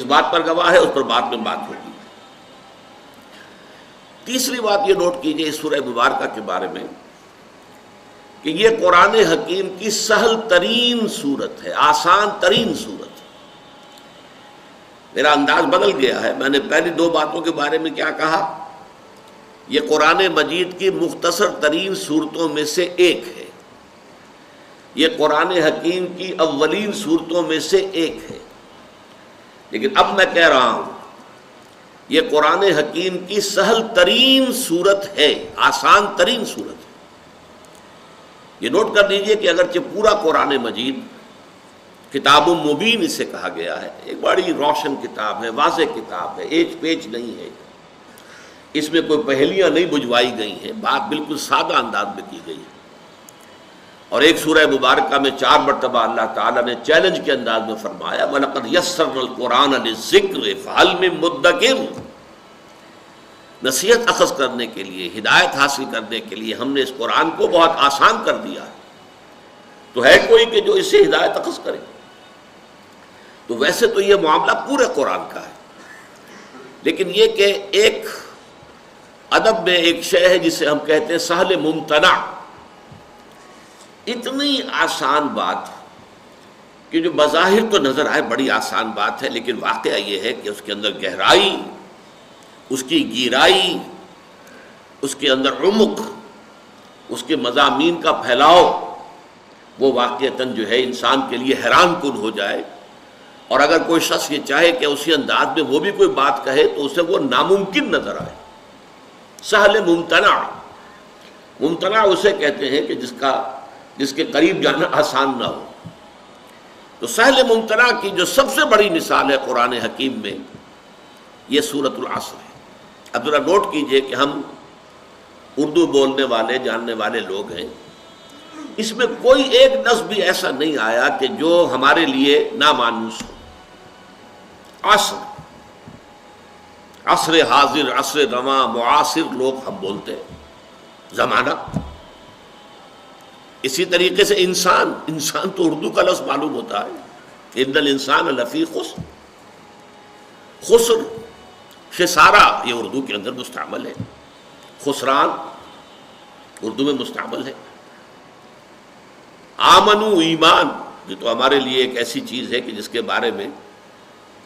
بات پر گواہ ہے، اس پر بعد میں بات ہوگی۔ تیسری بات یہ نوٹ کیجئے اس سورہ مبارکہ کے بارے میں کہ یہ قرآن حکیم کی سہل ترین صورت ہے، آسان ترین صورت ہے۔ میرا انداز بدل گیا ہے، میں نے پہلی دو باتوں کے بارے میں کیا کہا؟ یہ قرآن مجید کی مختصر ترین صورتوں میں سے ایک ہے، یہ قرآن حکیم کی اولین صورتوں میں سے ایک ہے، لیکن اب میں کہہ رہا ہوں یہ قرآن حکیم کی سہل ترین صورت ہے، آسان ترین صورت ہے۔ یہ نوٹ کر لیجئے کہ اگرچہ پورا قرآن مجید کتاب مبین اسے کہا گیا ہے، ایک بڑی روشن کتاب ہے، واضح کتاب ہے، ایج پیچ نہیں ہے، اس میں کوئی پہلیاں نہیں بجھوائی گئی ہیں، بات بالکل سادہ انداز میں کی گئی ہے، اور ایک سورہ مبارکہ میں 4 مرتبہ اللہ تعالیٰ نے چیلنج کے انداز میں فرمایا وَلَقَدْ يَسَّرْنَا الْقُرْآنَ لِلذِّكْرِ فَهَلْ مِن مُدَّكِرٍ۔ نصیحت اخذ کرنے کے لیے، ہدایت حاصل کرنے کے لیے ہم نے اس قرآن کو بہت آسان کر دیا ہے، تو ہے کوئی کہ جو اس سے ہدایت اخذ کرے؟ تو ویسے تو یہ معاملہ پورے قرآن کا ہے، لیکن یہ کہ ایک ادب میں ایک شے ہے جسے ہم کہتے ہیں سہل ممتنع، اتنی آسان بات کہ جو بظاہر تو نظر آئے بڑی آسان بات ہے، لیکن واقعہ یہ ہے کہ اس کے اندر گہرائی، اس کی گہرائی، اس کے اندر عمق، اس کے مضامین کا پھیلاؤ، وہ واقعتاً جو ہے انسان کے لیے حیران کن ہو جائے، اور اگر کوئی شخص یہ چاہے کہ اسی انداز میں وہ بھی کوئی بات کہے تو اسے وہ ناممکن نظر آئے۔ سہل ممتنع، ممتنع اسے کہتے ہیں کہ جس کے قریب جانا آسان نہ ہو۔ تو سہل ممتنع کی جو سب سے بڑی مثال ہے قرآن حکیم میں، یہ سورۃ العصر ہے۔ اب ذرا نوٹ کیجئے کہ ہم اردو بولنے والے جاننے والے لوگ ہیں، اس میں کوئی ایک لفظ بھی ایسا نہیں آیا کہ جو ہمارے لیے نامانوس ہو۔ عصر، عصر حاضر، عصر رواں، معاصر لوگ ہم بولتے ہیں، زمانہ۔ اسی طریقے سے انسان تو اردو کا لفظ معلوم ہوتا ہے، ان الانسان لفی خسر، خسر، خسارہ یہ اردو کے اندر مستعمل ہے، خسران اردو میں مستعمل ہے۔ آمنو، ایمان، یہ تو ہمارے لیے ایک ایسی چیز ہے کہ جس کے بارے میں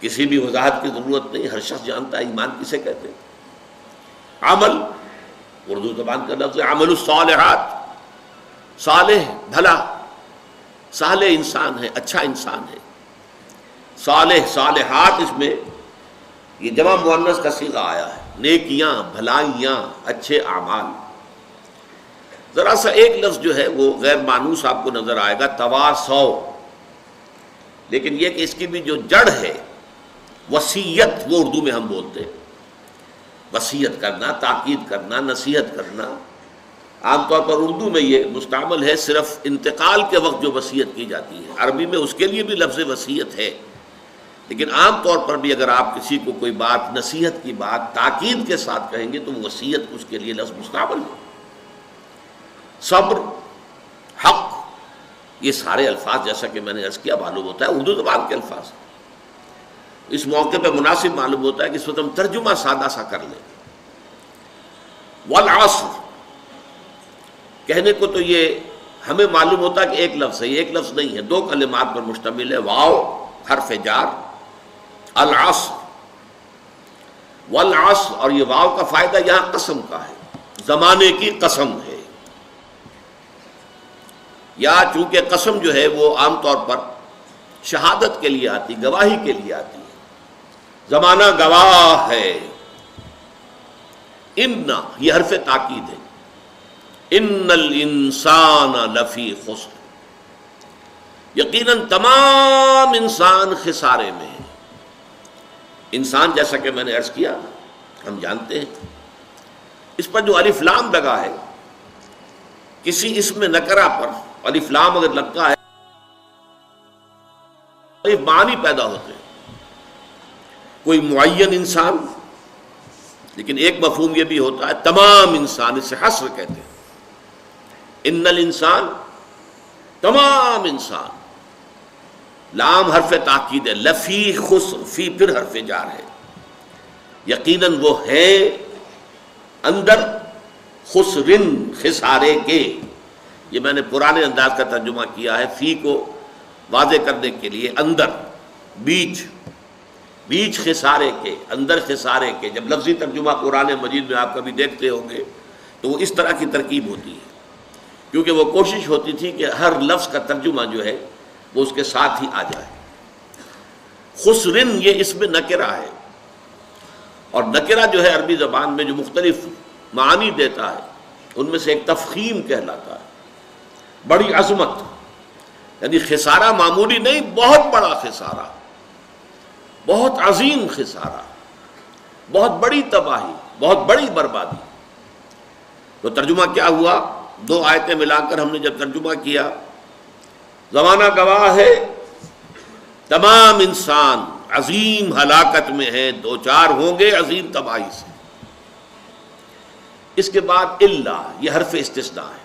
کسی بھی وضاحت کی ضرورت نہیں، ہر شخص جانتا ہے ایمان کسے کہتے ہیں۔ عمل اردو زبان کا لفظ ہے، عمل الصالحات، صالح بھلا، صالح انسان ہے، اچھا انسان ہے، صالح، صالحات، اس میں یہ جمع مؤنث کا صیغہ آیا ہے، نیکیاں، بھلائیاں، اچھے اعمال۔ ذرا سا ایک لفظ جو ہے وہ غیر مانوس آپ کو نظر آئے گا، تواصو، لیکن یہ کہ اس کی بھی جو جڑ ہے وصیت، وہ اردو میں ہم بولتے ہیں، وصیت کرنا، تاکید کرنا، نصیحت کرنا۔ عام طور پر اردو میں یہ مستعمل ہے صرف انتقال کے وقت جو وصیت کی جاتی ہے، عربی میں اس کے لیے بھی لفظ وصیت ہے، لیکن عام طور پر بھی اگر آپ کسی کو کوئی بات، نصیحت کی بات تاکید کے ساتھ کہیں گے تو وصیت اس کے لیے لفظ مستعمل ہے۔ صبر، حق، یہ سارے الفاظ جیسا کہ میں نے عرض کیا معلوم ہوتا ہے اردو زبان کے الفاظ ہیں۔ اس موقع پہ مناسب معلوم ہوتا ہے کہ اس وقت ہم ترجمہ سادہ سا کر لیں۔ والعصر، کہنے کو تو یہ ہمیں معلوم ہوتا ہے کہ ایک لفظ ہے، یہ ایک لفظ نہیں ہے، 2 کلمات پر مشتمل ہے، واو حرف جار، العصر، والعصر، اور یہ واو کا فائدہ یہاں قسم کا ہے، زمانے کی قسم ہے، یا چونکہ قسم جو ہے وہ عام طور پر شہادت کے لیے آتی، گواہی کے لیے آتی ہے، زمانہ گواہ ہے۔ ان، یہ حرف تاکید ہے، ان الانسان لفی خسر، یقیناً تمام انسان خسارے میں ہے۔ انسان جیسا کہ میں نے عرض کیا ہم جانتے ہیں، اس پر جو الف لام لگا ہے، کسی اسم نکرہ پر الف لام اگر لگتا ہے معنی پیدا ہوتے ہیں، کوئی معین انسان، لیکن ایک مفہوم یہ بھی ہوتا ہے تمام انسان، اسے حصر کہتے ہیں، ان الانسان، تمام انسان، لام حرف تاکید ہے، لفی خسر، فی پھر حرف جار ہے، یقیناً وہ ہے اندر خسرن خسارے کے. یہ میں نے پرانے انداز کا ترجمہ کیا ہے، فی کو واضح کرنے کے لیے، اندر، بیچ، بیچ خسارے کے، اندر خسارے کے. جب لفظی ترجمہ قرآن مجید میں آپ کبھی دیکھتے ہوں گے تو وہ اس طرح کی ترکیب ہوتی ہے، کیونکہ وہ کوشش ہوتی تھی کہ ہر لفظ کا ترجمہ جو ہے وہ اس کے ساتھ ہی آ جائے. خسرن یہ اس میں نکرہ ہے، اور نکرہ جو ہے عربی زبان میں جو مختلف معانی دیتا ہے ان میں سے ایک تفخیم کہلاتا ہے، بڑی عظمت، یعنی خسارہ معمولی نہیں، بہت بڑا خسارہ، بہت عظیم خسارہ، بہت بڑی تباہی، بہت بڑی بربادی. تو ترجمہ کیا ہوا؟ دو آیتیں ملا کر ہم نے جب ترجمہ کیا، زمانہ گواہ ہے تمام انسان عظیم ہلاکت میں ہیں، دو چار ہوں گے عظیم تباہی سے. اس کے بعد الا، یہ حرف استثناء ہے،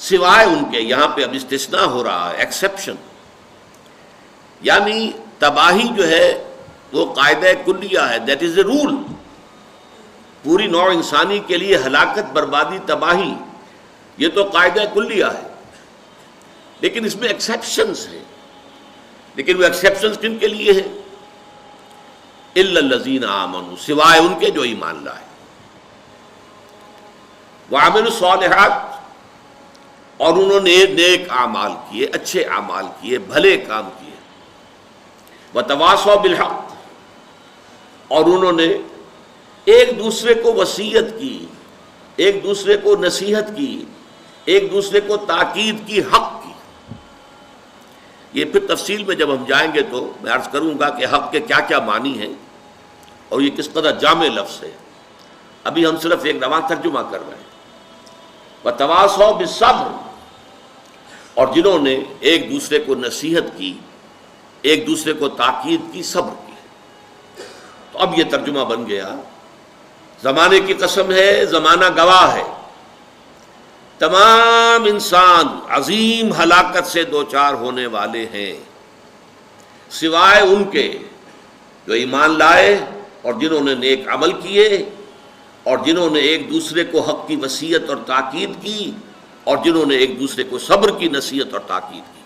سوائے ان کے. یہاں پہ اب استثناء ہو رہا ہے، ایکسیپشن، یعنی تباہی جو ہے وہ قاعدہ کلیہ ہے، دیٹ از اے رول. پوری نوع انسانی کے لیے ہلاکت، بربادی، تباہی، یہ تو قاعدہ کلیہ ہے، لیکن اس میں ایکسیپشنز ہیں. لیکن وہ ایکسیپشنز کن کے لیے ہیں؟ الا الذین آمنوا، سوائے ان کے جو ایمان لائے، وعملوا الصالحات، اور انہوں نے نیک اعمال کیے، اچھے اعمال کیے، بھلے کام کیے، وتواصوا بالحق، اور انہوں نے ایک دوسرے کو وصیت کی، ایک دوسرے کو نصیحت کی، ایک دوسرے کو تاکید کی، حق کی. یہ پھر تفصیل میں جب ہم جائیں گے تو میں عرض کروں گا کہ حق کے کیا کیا معنی ہیں اور یہ کس قدر جامع لفظ ہے. ابھی ہم صرف ایک رواں ترجمہ کر رہے ہیں. وتواصوا بالصبر، اور جنہوں نے ایک دوسرے کو نصیحت کی، ایک دوسرے کو تاکید کی، صبر کی. تو اب یہ ترجمہ بن گیا، زمانے کی قسم ہے، زمانہ گواہ ہے، تمام انسان عظیم ہلاکت سے دوچار ہونے والے ہیں، سوائے ان کے جو ایمان لائے اور جنہوں نے نیک عمل کیے، اور جنہوں نے ایک دوسرے کو حق کی وصیت اور تاکید کی، اور جنہوں نے ایک دوسرے کو صبر کی نصیحت اور تاکید کی.